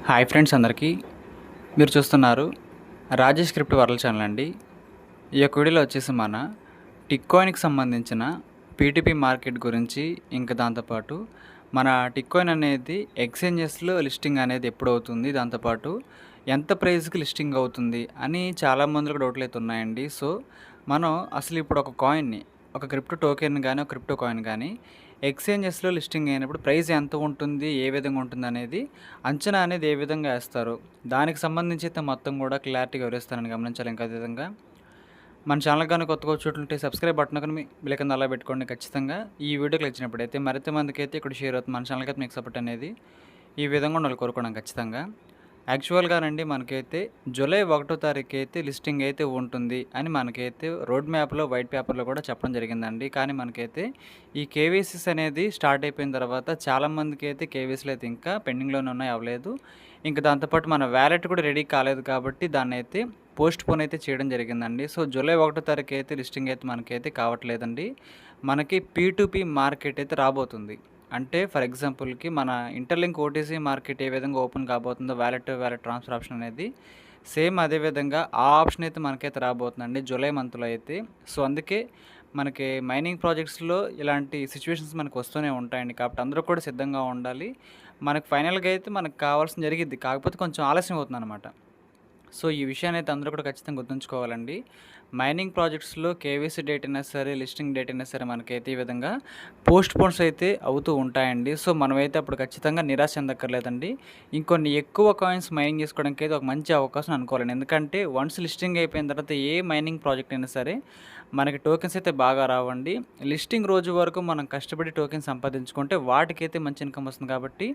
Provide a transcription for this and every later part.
Hi friends అందరికీ. మీరు చూస్తున్నారు రాజేష్ క్రిప్టో వరల్డ్ ఛానల్ అండి. ఈ యొక్క వీడియోలో వచ్చేసి మన టిక్కాయిన్కి సంబంధించిన పీటీపీ మార్కెట్ గురించి, ఇంకా దాంతోపాటు మన టిక్కాయిన్ అనేది ఎక్స్చేంజెస్లో లిస్టింగ్ అనేది ఎప్పుడు అవుతుంది, దాంతోపాటు ఎంత ప్రైస్కి లిస్టింగ్ అవుతుంది అని చాలా మందికి డౌట్లు అయితే ఉన్నాయండి. సో మనం అసలు ఇప్పుడు ఒక కాయిన్ని, ఒక క్రిప్టో టోకెన్ కానీ, ఒక క్రిప్టో కాయిన్ కానీ ఎక్స్చేంజెస్లో లిస్టింగ్ అయినప్పుడు ప్రైస్ ఎంత ఉంటుంది, ఏ విధంగా ఉంటుంది అనేది అంచనా అనేది ఏ విధంగా వేస్తారు, దానికి సంబంధించి అయితే మొత్తం కూడా క్లారిటీగా వివరిస్తానని గమనించాలి. ఇంకా విధంగా మన ఛానల్ కానీ కొత్తగా వచ్చేటంటే సబ్స్క్రైబ్ బటన్ కానీ మీ కింద అలా పెట్టుకోండి. ఖచ్చితంగా ఈ వీడియోకి వచ్చినప్పుడైతే మరింత మందికి అయితే ఇక్కడ షేర్ అవుతుంది. మన ఛానల్కి అయితే మీకు సపోర్ట్ అనేది ఈ విధంగా ఉండాలి కోరుకోవడం ఖచ్చితంగా. యాక్చువల్గానండి మనకైతే జూలై 1వ తారీఖు అయితే లిస్టింగ్ అయితే ఉంటుంది అని మనకైతే రోడ్ మ్యాప్లో వైట్ పేపర్లో కూడా చెప్పడం జరిగిందండి. కానీ మనకైతే ఈ కేవైసీస్ అనేది స్టార్ట్ అయిపోయిన తర్వాత చాలామందికి అయితే కేవైసీలు అయితే ఇంకా పెండింగ్లోనే ఉన్నాయి, అవ్వలేదు. ఇంకా దాంతోపాటు మన వ్యాలెట్ కూడా రెడీ కాలేదు కాబట్టి దాన్ని అయితే పోస్ట్ పోన్ అయితే చేయడం జరిగిందండి. సో జూలై 1వ తారీఖు అయితే లిస్టింగ్ అయితే మనకైతే కావట్లేదండి. మనకి పీ2పీ మార్కెట్ అయితే రాబోతుంది. అంటే ఫర్ ఎగ్జాంపుల్కి మన ఇంటర్లింక్ ఓటీసీ మార్కెట్ ఏ విధంగా ఓపెన్ కాబోతుందో wallet to wallet transfer option అనేది సేమ్ అదేవిధంగా ఆ ఆప్షన్ అయితే మనకైతే రాబోతుందండి జూలై మంత్లో అయితే. సో అందుకే మనకి మైనింగ్ ప్రాజెక్ట్స్లో ఇలాంటి సిచ్యువేషన్స్ మనకు వస్తూనే ఉంటాయండి. కాబట్టి అందరూ కూడా సిద్ధంగా ఉండాలి. మనకు ఫైనల్గా అయితే మనకు కావాల్సిన జరిగిద్ది, కాకపోతే కొంచెం ఆలస్యం అవుతుంది అనమాట. సో ఈ విషయాన్ని అయితే అందరూ కూడా ఖచ్చితంగా గుర్తుంచుకోవాలండి. మైనింగ్ ప్రాజెక్ట్స్లో కేవైసీ డేట్ అయినా సరే, లిస్టింగ్ డేట్ అయినా సరే మనకైతే ఈ విధంగా పోస్ట్ పోన్స్ అయితే అవుతూ ఉంటాయండి. సో మనమైతే అప్పుడు ఖచ్చితంగా నిరాశ చెందక్కర్లేదండి. ఇంకొన్ని ఎక్కువ కాయిన్స్ మైనింగ్ చేసుకోవడానికి అయితే ఒక మంచి అవకాశం అనుకోవాలండి. ఎందుకంటే వన్స్ లిస్టింగ్ అయిపోయిన తర్వాత ఏ మైనింగ్ ప్రాజెక్ట్ అయినా సరే మనకి టోకెన్స్ అయితే బాగా రావండి. లిస్టింగ్ రోజు వరకు మనం కష్టపడి టోకెన్ సంపాదించుకుంటే వాటికైతే మంచి ఇన్కమ్ వస్తుంది. కాబట్టి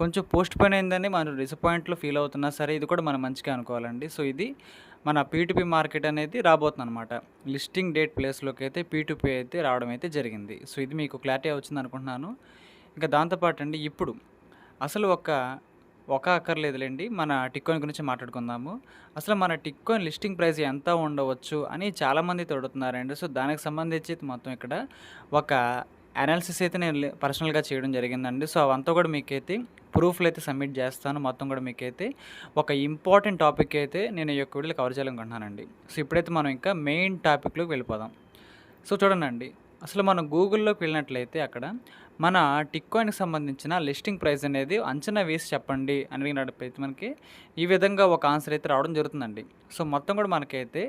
కొంచెం పోస్ట్ పోన్ అయిందని మనం డిసప్పాయింట్లో ఫీల్ అవుతున్నా సరే ఇది కూడా మనం మంచిగా అనుకోవాలండి. సో ఇది మన పీ2పీ మార్కెట్ అనేది రాబోతుంది అనమాట. లిస్టింగ్ డేట్ ప్లేస్లోకి అయితే పీ2పీ అయితే రావడం అయితే జరిగింది. సో ఇది మీకు క్లారిటీ వచ్చింది అనుకుంటున్నాను. ఇంకా దాంతోపాటు అండి ఇప్పుడు అసలు ఒక అక్కర్లేదులేండి, మన టిక్కాయిన్ గురించి మాట్లాడుకుందాము. అసలు మన టిక్కాయిన్ లిస్టింగ్ ప్రైస్ ఎంత ఉండవచ్చు అని చాలామంది అడుగుతున్నారండి. సో దానికి సంబంధించి మొత్తం ఇక్కడ ఒక అనాలిసిస్ అయితే నేను పర్సనల్గా చేయడం జరిగిందండి. సో అవంతా కూడా మీకైతే ప్రూఫ్లు అయితే సబ్మిట్ చేస్తాను. మొత్తం కూడా మీకైతే ఒక ఇంపార్టెంట్ టాపిక్ అయితే నేను ఈ యొక్క వీడియోలో కవర్ చేయాలనుకుంటున్నానండి. సో ఇప్పుడైతే మనం ఇంకా మెయిన్ టాపిక్లోకి వెళ్ళిపోదాం. సో చూడండి, అసలు మనం గూగుల్లోకి వెళ్ళినట్లయితే అక్కడ మన టిక్కాయిన్కి సంబంధించిన లిస్టింగ్ ప్రైస్ అనేది అంచనా వేసి చెప్పండి అని అడిగినట్టయితే మనకి ఈ విధంగా ఒక ఆన్సర్ అయితే రావడం జరుగుతుందండి. సో మొత్తం కూడా మనకైతే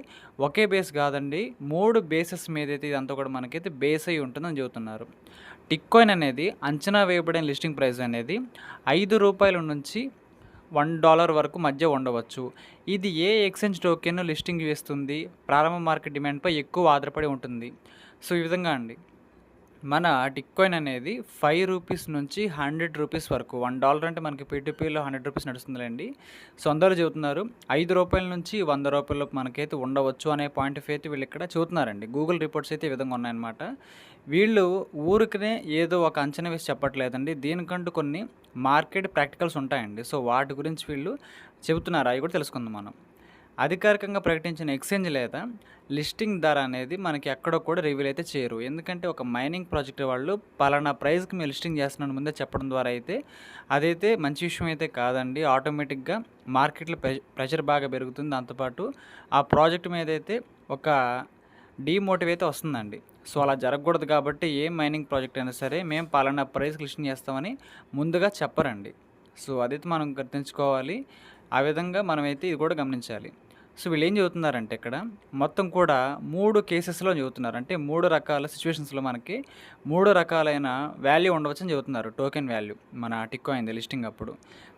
ఒకే బేస్ కాదండి, 3 బేసెస్ మీద అయితే ఇదంతా కూడా మనకైతే బేస్ అయి ఉంటుందని చెబుతున్నారు. టిక్కాయిన్ అనేది అంచనా వేయబడిన లిస్టింగ్ ప్రైస్ అనేది ₹5 నుంచి $1 వరకు మధ్య ఉండవచ్చు. ఇది ఏ ఎక్స్చేంజ్ టోకెన్ లిస్టింగ్ వేస్తుంది, ప్రారంభ మార్కెట్ డిమాండ్పై ఎక్కువ ఆధారపడి ఉంటుంది. సో ఈ విధంగా అండి మన టిక్కాయిన్ అనేది ₹5 నుంచి ₹100 వరకు, $1 అంటే మనకి పీ2పీలో ₹100 నడుస్తుందిలేండి. సో అందరూ చెబుతున్నారు ₹5 నుంచి ₹100 మనకైతే ఉండవచ్చు అనే పాయింట్ ఆఫ్ అయితే వీళ్ళు ఇక్కడ చెబుతున్నారండి. గూగుల్ రిపోర్ట్స్ అయితే ఈ విధంగా ఉన్నాయన్నమాట. వీళ్ళు ఊరికనే ఏదో ఒక అంచనా వేసి చెప్పట్లేదండి. దీనికంటూ కొన్ని మార్కెట్ ప్రాక్టికల్స్ ఉంటాయండి. సో వాటి గురించి వీళ్ళు చెబుతున్నారు, అవి కూడా తెలుసుకుందాం మనం. అధికారికంగా ప్రకటించిన ఎక్స్చేంజ్ లేదా లిస్టింగ్ ధర అనేది మనకి ఎక్కడో కూడా రివీల్ అయితే చేయరు. ఎందుకంటే ఒక మైనింగ్ ప్రాజెక్ట్ వాళ్ళు పలానా ప్రైస్కి మేము లిస్టింగ్ చేస్తున్నాను ముందే చెప్పడం ద్వారా అయితే అదైతే మంచి విషయం అయితే కాదండి. ఆటోమేటిక్గా మార్కెట్లో ప్రెషర్ బాగా పెరుగుతుంది. దాంతోపాటు ఆ ప్రాజెక్ట్ మీద అయితే ఒక డీమోటివ్ అయితే వస్తుందండి. సో అలా జరగకూడదు కాబట్టి ఏ మైనింగ్ ప్రాజెక్ట్ అయినా సరే మేము పలానా ప్రైస్కి లిస్టింగ్ చేస్తామని ముందుగా చెప్పరండి. సో అదైతే మనం గుర్తుంచుకోవాలి. ఆ విధంగా మనమైతే ఇది కూడా గమనించాలి. సో వీళ్ళు ఏం చెబుతున్నారంటే ఇక్కడ మొత్తం కూడా 3 కేసెస్లో చెబుతున్నారు. అంటే 3 రకాల సిచ్యువేషన్స్లో మనకి 3 రకాలైన వాల్యూ ఉండవచ్చు అని చెబుతున్నారు. టోకెన్ వాల్యూ మన టిక్కాయిన్ లిస్టింగ్ అప్పుడు.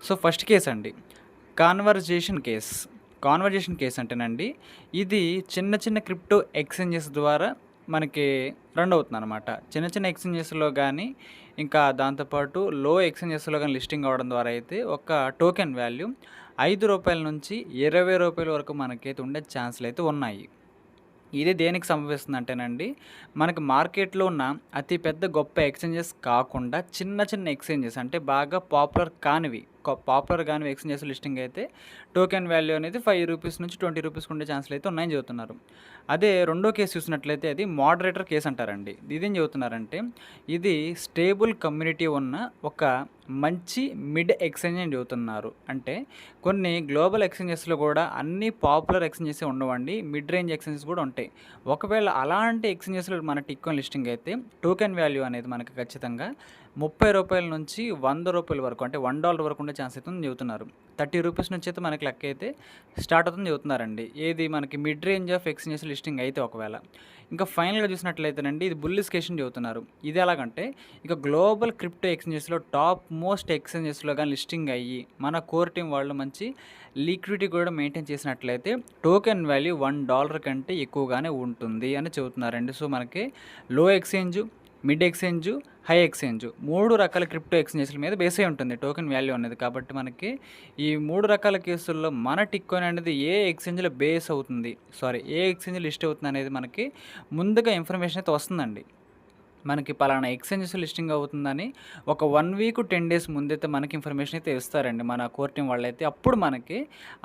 సో ఫస్ట్ కేస్ అండి కాన్వర్జేషన్ కేస్ అంటేనండి ఇది చిన్న చిన్న క్రిప్టో ఎక్స్చేంజెస్ ద్వారా మనకి రన్ అవుతుంది అనమాట. చిన్న చిన్న ఎక్స్చేంజెస్లో కానీ, ఇంకా దాంతోపాటు లో ఎక్స్చేంజెస్లో కానీ లిస్టింగ్ అవ్వడం ద్వారా అయితే ఒక టోకెన్ వాల్యూ ₹5 నుంచి ₹20 వరకు మనకైతే ఉండే ఛాన్సులు అయితే ఉన్నాయి. ఇది దేనికి సంభవిస్తుంది అంటేనండి మనకి మార్కెట్లో ఉన్న అతి పెద్ద గొప్ప ఎక్స్చేంజెస్ కాకుండా చిన్న చిన్న ఎక్స్చేంజెస్, అంటే బాగా పాపులర్ కానివి, పాపులర్ గాని ఎక్స్చేంజెస్ లిస్టింగ్ అయితే టోకెన్ వాల్యూ అనేది ₹5 నుంచి ₹20 ఉండే ఛాన్సులు అయితే ఉన్నాయని చెబుతున్నారు. అదే రెండో కేసు చూసినట్లయితే అది మోడరేటర్ కేసు అంటారండి. ఇదేం చెబుతున్నారంటే ఇది స్టేబుల్ కమ్యూనిటీ ఉన్న ఒక మంచి మిడ్ ఎక్స్చేంజ్ అని చెబుతున్నారు. అంటే కొన్ని గ్లోబల్ ఎక్స్చేంజెస్లో కూడా అన్ని పాపులర్ ఎక్స్చేంజెస్ ఉండవండి, మిడ్ రేంజ్ ఎక్స్చేంజెస్ కూడా ఉంటాయి. ఒకవేళ అలాంటి ఎక్స్చేంజెస్లో మన టిక్కాయిన్ లిస్టింగ్ అయితే టోకెన్ వాల్యూ అనేది మనకి ఖచ్చితంగా ₹30 నుంచి ₹100 వరకు, అంటే $1 వరకు ఉండే ఛాన్స్ అయితే చెబుతున్నారు. ₹30 నుంచి అయితే మనకి లెక్క అయితే స్టార్ట్ అవుతుంది చెబుతున్నారండి. ఏది మనకి mid range of exchanges listing అయితే ఒకవేళ. ఇంకా ఫైనల్గా చూసినట్లయితేనండి ఇది బుల్లిష్ కేసు చెబుతున్నారు. ఇది ఎలాగంటే ఇక గ్లోబల్ క్రిప్టో ఎక్స్చేంజెస్లో టాప్ మోస్ట్ ఎక్స్చేంజెస్లో కానీ లిస్టింగ్ అయ్యి మన కోర్ టీం వాళ్ళు మంచి లిక్విడిటీ కూడా మెయింటైన్ చేసినట్లయితే టోకెన్ వాల్యూ $1 కంటే ఎక్కువగానే ఉంటుంది అని చెబుతున్నారండి. సో మనకి లో exchange, mid exchange, high exchange 3 రకాల క్రిప్టో ఎక్స్చేంజెస్ల మీద బేస్ అయి ఉంటుంది టోకెన్ వాల్యూ అనేది. కాబట్టి మనకి ఈ 3 రకాల కేసుల్లో మన టిక్కాయిన్ అనేది ఏ ఎక్స్చేంజ్లో బేస్ అవుతుంది, ఏ ఎక్స్చేంజ్ లిస్ట్ అవుతుంది అనేది మనకి ముందుగా ఇన్ఫర్మేషన్ అయితే వస్తుందండి. మనకి పలానా ఎక్స్చేంజెస్ లిస్టింగ్ అవుతుందని ఒక 1 వీక్ 10 డేస్ ముందైతే మనకి ఇన్ఫర్మేషన్ అయితే ఇస్తారండి మన కోర్ టీం వాళ్ళైతే. అప్పుడు మనకి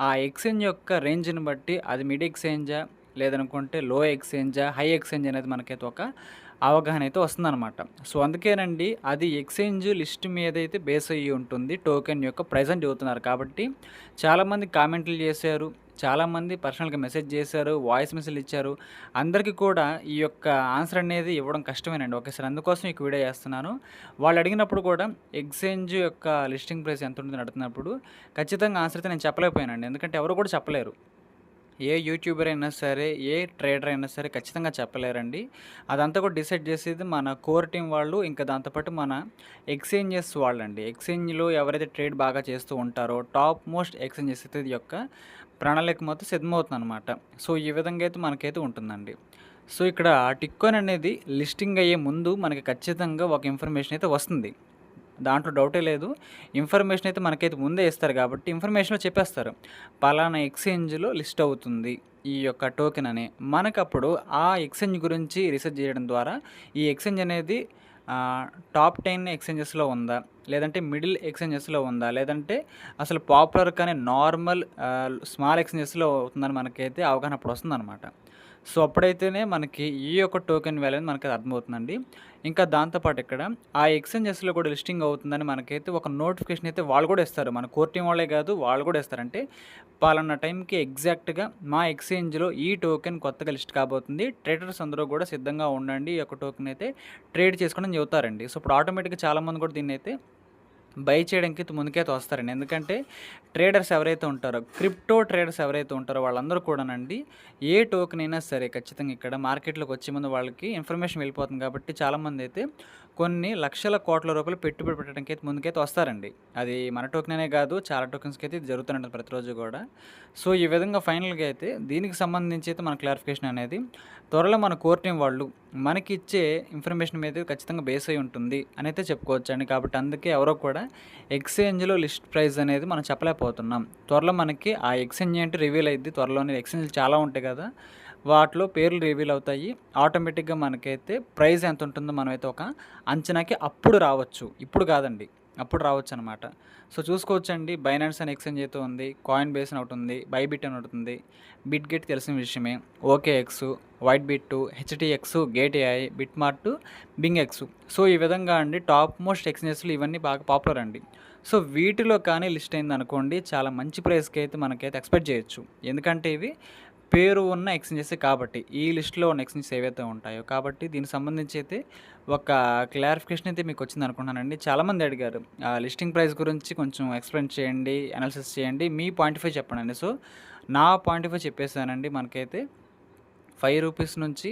ఆ ఎక్స్చేంజ్ యొక్క రేంజ్ని బట్టి అది మిడ్ ఎక్స్చేంజా లేదనుకుంటే లో ఎక్స్చేంజా హై ఎక్స్చేంజ్ అనేది మనకైతే ఒక అవగాహన అయితే వస్తుందన్నమాట. సో అందుకేనండి అది ఎక్స్చేంజ్ లిస్ట్ మీద అయితే బేస్ అయ్యి ఉంటుంది టోకెన్ యొక్క ప్రైస్ అని చెబుతున్నారు. కాబట్టి చాలామంది కామెంట్లు చేశారు, చాలామంది పర్సనల్గా మెసేజ్ చేశారు, వాయిస్ మెసేజ్ ఇచ్చారు. అందరికీ కూడా ఈ యొక్క ఆన్సర్ అనేది ఇవ్వడం కష్టమేనండి ఒకేసారి. అందుకోసం ఈ వీడియో చేస్తున్నాను. వాళ్ళు అడిగినప్పుడు కూడా ఎక్స్చేంజ్ యొక్క లిస్టింగ్ ప్రైస్ ఎంత ఉంటుందని అడుగుతున్నప్పుడు ఖచ్చితంగా ఆన్సర్ అయితే నేను చెప్పలేకపోయానండి. ఎందుకంటే ఎవరు కూడా చెప్పలేరు. ఏ యూట్యూబర్ అయినా సరే, ఏ ట్రేడర్ అయినా సరే ఖచ్చితంగా చెప్పలేరండి. అదంతా కూడా డిసైడ్ చేసేది మన కోర్ టీం వాళ్ళు, ఇంకా దాంతోపాటు మన ఎక్స్చేంజెస్ వాళ్ళండి. ఎక్స్చేంజ్లో ఎవరైతే ట్రేడ్ బాగా చేస్తూ ఉంటారో టాప్ మోస్ట్ ఎక్స్చేంజెస్ అయితే ఇది యొక్క ప్రణాళిక మొత్తం సిద్ధమవుతుందన్నమాట. సో ఈ విధంగా అయితే మనకైతే ఉంటుందండి. సో ఇక్కడ టిక్కాయిన్ అనేది లిస్టింగ్ అయ్యే ముందు మనకి ఖచ్చితంగా ఒక ఇన్ఫర్మేషన్ అయితే వస్తుంది, దాంట్లో డౌటే లేదు. ఇన్ఫర్మేషన్ అయితే మనకైతే ముందే ఇస్తారు కాబట్టి ఇన్ఫర్మేషన్లో చెప్పేస్తారు పలానా ఎక్స్చేంజ్లో లిస్ట్ అవుతుంది ఈ యొక్క టోకెన్ అని. మనకప్పుడు ఆ ఎక్స్చేంజ్ గురించి రీసెర్చ్ చేయడం ద్వారా ఈ ఎక్స్చేంజ్ అనేది టాప్ 10 ఎక్స్చేంజెస్లో ఉందా, లేదంటే మిడిల్ ఎక్స్చేంజెస్లో ఉందా, లేదంటే అసలు పాపులర్ కానీ నార్మల్ స్మాల్ ఎక్స్చేంజెస్లో అవుతుందని మనకైతే అవగాహన అప్పుడు వస్తుందన్నమాట. సో అప్పుడైతేనే మనకి ఈ యొక్క టోకెన్ వాల్యూ మనకి అర్థమవుతుందండి. ఇంకా దాంతోపాటు ఇక్కడ ఆ ఎక్స్చేంజెస్లో కూడా లిస్టింగ్ అవుతుందని మనకైతే ఒక నోటిఫికేషన్ అయితే వాళ్ళు కూడా ఇస్తారు. మన కోర్ టీం వాళ్ళే కాదు, వాళ్ళు కూడా ఇస్తారంటే పలానా టైంకి ఎగ్జాక్ట్గా మా ఎక్స్చేంజ్లో ఈ టోకెన్ కొత్తగా లిస్ట్ కాబోతుంది, ట్రేడర్స్ అందరూ కూడా సిద్ధంగా ఉండండి, ఈ యొక్క టోకెన్ అయితే ట్రేడ్ చేసుకోవడం చెబుతారండి. సో ఇప్పుడు ఆటోమేటిక్గా చాలామంది కూడా దీన్ని అయితే బై చేయడానికి ముందుకైతే వస్తారండి. ఎందుకంటే ట్రేడర్స్ ఎవరైతే ఉంటారో, క్రిప్టో ట్రేడర్స్ ఎవరైతే ఉంటారో వాళ్ళందరూ కూడానండి ఏ టోకెన్ అయినా సరే ఖచ్చితంగా ఇక్కడ మార్కెట్లోకి వచ్చే ముందు వాళ్ళకి ఇన్ఫర్మేషన్ వెళ్ళిపోతుంది. కాబట్టి చాలామంది అయితే కొన్ని లక్షల కోట్ల రూపాయలు పెట్టుబడి పెట్టడానికి అయితే ముందుకైతే వస్తారండి. అది మన టోకెన్ అనే కాదు, చాలా టోకెన్స్కి అయితే ఇది జరుగుతుంటుంది ప్రతిరోజు కూడా. సో ఈ విధంగా ఫైనల్గా అయితే దీనికి సంబంధించి అయితే మన క్లారిఫికేషన్ అనేది త్వరలో మన కోర్ టీం వాళ్ళు మనకి ఇచ్చే ఇన్ఫర్మేషన్ మీద ఖచ్చితంగా బేస్ అయి ఉంటుంది అని అయితే చెప్పుకోవచ్చండి. కాబట్టి అందుకే ఎవరో కూడా ఎక్స్చేంజ్లో లిస్ట్ ప్రైస్ అనేది మనం చెప్పలేకపోతున్నాం. త్వరలో మనకి ఆ ఎక్స్చేంజ్ ఏంటి రివీల్ అయ్యింది. త్వరలోనే ఎక్స్చేంజ్లు చాలా ఉంటాయి కదా, వాటిలో పేర్లు రివీల్ అవుతాయి. ఆటోమేటిక్గా మనకైతే ప్రైస్ ఎంత ఉంటుందో మనమైతే ఒక అంచనాకి అప్పుడు రావచ్చు, ఇప్పుడు కాదండి, అప్పుడు రావచ్చు అనమాట. సో చూసుకోవచ్చండి, బైనాన్స్ అనే ఎక్స్చేంజ్ అయితే ఉంది, కాయిన్ బేస్ అని ఒకటి ఉంది, బైబిట్ అని ఒకటి ఉంది, బిట్ గెట్ తెలిసిన విషయమే, OKX, WhiteBIT, HTX, Gate AI, BitMart, BingX. So ఈ విధంగా అండి టాప్ మోస్ట్ ఎక్స్చేంజెస్లు ఇవన్నీ బాగా పాపులర్ అండి. సో వీటిలో కానీ లిస్ట్ అయింది అనుకోండి చాలా మంచి ప్రైస్కి అయితే మనకైతే ఎక్స్పెక్ట్ చేయొచ్చు. ఎందుకంటే ఇవి పేరు ఉన్న ఎక్స్చేంజెస్ కాబట్టి, ఈ లిస్ట్లో ఉన్న ఎక్స్చేంజెస్ ఏవైతే ఉంటాయో. కాబట్టి దీనికి సంబంధించి అయితే ఒక క్లారిఫికేషన్ అయితే మీకు వచ్చింది అనుకుంటున్నానండి. చాలామంది అడిగారు లిస్టింగ్ ప్రైస్ గురించి కొంచెం ఎక్స్ప్లెయిన్ చేయండి, అనాలిసిస్ చేయండి, మీ పాయింట్ ఆఫ్ వ్యూ చెప్పండి. సో నా పాయింట్ ఆఫ్ వ్యూ చెప్పేసానండి. మనకైతే ₹5 నుంచి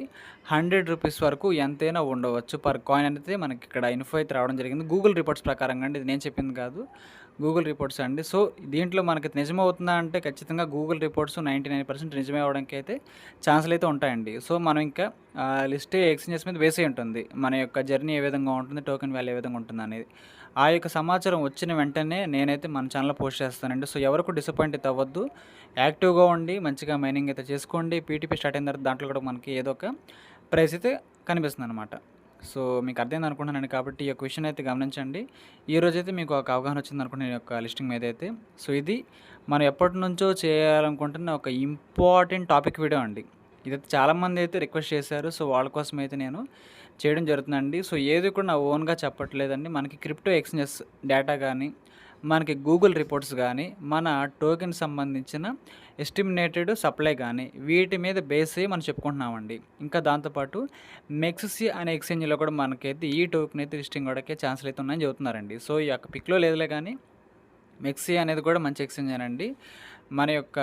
₹100 వరకు ఎంతైనా ఉండవచ్చు పర్ కాయిన్ అనేది మనకి ఇక్కడ ఇన్ఫో అయితే రావడం జరిగింది. గూగుల్ రిపోర్ట్స్ ప్రకారంగా అండి, ఇది నేను చెప్పింది కాదు, గూగుల్ రిపోర్ట్స్ అండి. సో దీంట్లో మనకి నిజమవుతుందా అంటే ఖచ్చితంగా గూగుల్ రిపోర్ట్స్ 99% నిజమే అవడానికి అయితే ఛాన్సులు అయితే ఉంటాయండి. సో మనం ఇంకా లిస్ట్ ఎక్స్చేంజెస్ మీద బేస్ అయి ఉంటుంది మన యొక్క జర్నీ ఏ విధంగా ఉంటుంది, టోకెన్ వాల్యూ ఏ విధంగా ఉంటుంది అనేది. ఆ యొక్క సమాచారం వచ్చిన వెంటనే నేనైతే మన ఛానల్లో పోస్ట్ చేస్తానండి. సో ఎవరికి డిసప్పాయింట్ అయితే అవ్వద్దు, యాక్టివ్గా ఉండి మంచిగా మైనింగ్ అయితే చేసుకోండి. పీటీపీ స్టార్ట్ అయిన తర్వాత దాంట్లో కూడా మనకి ఏదో ఒక ప్రైస్ అయితే కనిపిస్తుంది అనమాట. సో, మీకు అర్థమైంది అనుకుంటున్నాను కాబట్టి ఈ యొక్క విషయాన్ని అయితే గమనించండి. ఈరోజైతే మీకు ఒక అవగాహన వచ్చిందనుకుంటున్నాను ఈ యొక్క లిస్టింగ్ మీదైతే. సో, ఇది మనం ఎప్పటినుంచో చేయాలనుకుంటున్న ఒక ఇంపార్టెంట్ టాపిక్ వీడియో అండి. ఇదైతే చాలామంది అయితే రిక్వెస్ట్ చేశారు. సో, వాళ్ళ కోసం అయితే నేను చేయడం జరుగుతుందండి. సో, ఏది కూడా నా ఓన్‌గా చెప్పట్లేదండి. మనకి క్రిప్టో ఎక్స్‌చేంజెస్ డేటా గానీ, మనకి గూగుల్ రిపోర్ట్స్ గానీ, మన టోకెన్ సంబంధించిన ఎస్టిమేటెడ్ సప్లై గానీ, వీటి మీద బేస్ అయ్యి మనం చెప్పుకుంటున్నామండి. ఇంకా దాంతో పాటు మెక్సిసి అనే ఎక్స్‌చేంజ్‌లో కూడా మనకైతే ఈ టోకెన్ అయితే లిస్టింగ్ అవ్వడానికి ఛాన్సులు అయితే ఉన్నాయని చెబుతున్నారండి. సో, ఈ యొక్క పిక్‌లో లేదులే గానీ మెక్సీ అనేది కూడా మంచి ఎక్స్చేంజేనండి. మన యొక్క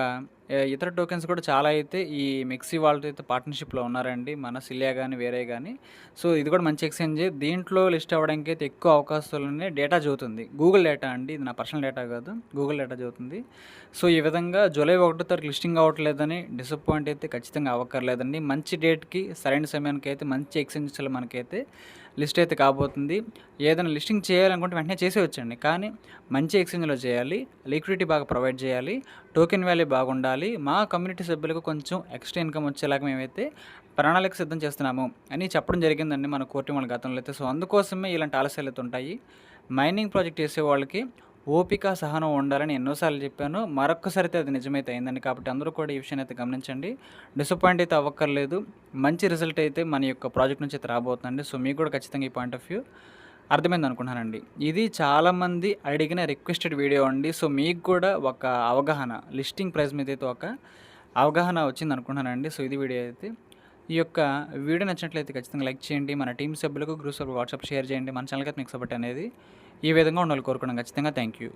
ఇతర టోకెన్స్ కూడా చాలా అయితే ఈ మెక్సీ వాళ్ళతో అయితే పార్ట్నర్‌షిప్‌లో ఉన్నారండి. మన సిలియా గానీ, వేరే గానీ. సో, ఇది కూడా మంచి ఎక్స్చేంజే. దీంట్లో లిస్ట్ అవ్వడానికి అయితే ఎక్కువ అవకాశాలున్నాయి. డేటా చెబుతుంది. గూగుల్ డేటా అండి. ఇది నా పర్సనల్ డేటా కాదు. గూగుల్ డేటా చెబుతుంది. సో, ఈ విధంగా జూలై 1 తారీఖు లిస్టింగ్ అవ్వట్లేదని డిసప్పాయింట్ అయితే ఖచ్చితంగా అవ్వక్కర్లేదండి. మంచి డేట్‌కి సరైన సమయానికి అయితే మంచి ఎక్స్చేంజెస్‌లో మనకైతే లిస్ట్ అయితే కాబోతుంది. ఏదైనా లిస్టింగ్ చేయాలనుకుంటే వెంటనే చేసేయొచ్చండి. కానీ మంచి ఎక్స్చేంజ్‌లో చేయాలి. లిక్విడిటీ బాగా ప్రొవైడ్ చేయాలి. టోకెన్ వాల్యూ బాగుండాలి. మా కమ్యూనిటీ సభ్యులకు కొంచెం ఎక్స్ట్రా ఇన్‌కమ్ వచ్చేలాగా మేమైతే ప్రణాళిక సిద్ధం చేస్తున్నాము అని చెప్పడం జరిగిందండి మన కోర్ టీమ్ వాళ్ళ గతంలో అయితే. సో, అందుకోసమే ఇలాంటి ఆలస్యాలు అయితే ఉంటాయి. మైనింగ్ ప్రాజెక్ట్ చేసే వాళ్ళకి ఓపిక, సహనం ఉండాలని ఎన్నో సార్లు చెప్పాను. మరొక్కసారి అయితే అది నిజమైతే అయిందండి. కాబట్టి అందరూ కూడా ఈ విషయాన్ని అయితే గమనించండి. డిసప్పాయింట్ అయితే అవ్వక్కర్లేదు. మంచి రిజల్ట్ అయితే మన యొక్క ప్రాజెక్ట్ నుంచి అయితే రాబోతుందండి. సో, మీకు కూడా ఖచ్చితంగా ఈ పాయింట్ ఆఫ్ వ్యూ అర్థమైంది అనుకుంటున్నానండి. ఇది చాలామంది అడిగిన రిక్వెస్టెడ్ వీడియో అండి. సో, మీకు కూడా ఒక అవగాహన లిస్టింగ్ ప్రైస్ మీద అయితే ఒక అవగాహన వచ్చింది అనుకుంటున్నానండి. సో, ఇది వీడియో అయితే. ఈ యొక్క వీడియో నచ్చినట్లయితే ఖచ్చితంగా లైక్ చేయండి. మన టీమ్ సభ్యులకు, గ్రూప్ సభ్యులకు వాట్సాప్ షేర్ చేయండి. మన ఛానల్‌కి అయితే మీకు సపోర్ట్ అనేది ఈ విధంగా ఉండాలని కోరుకున్నాను. ఖచ్చితంగా థ్యాంక్ యూ.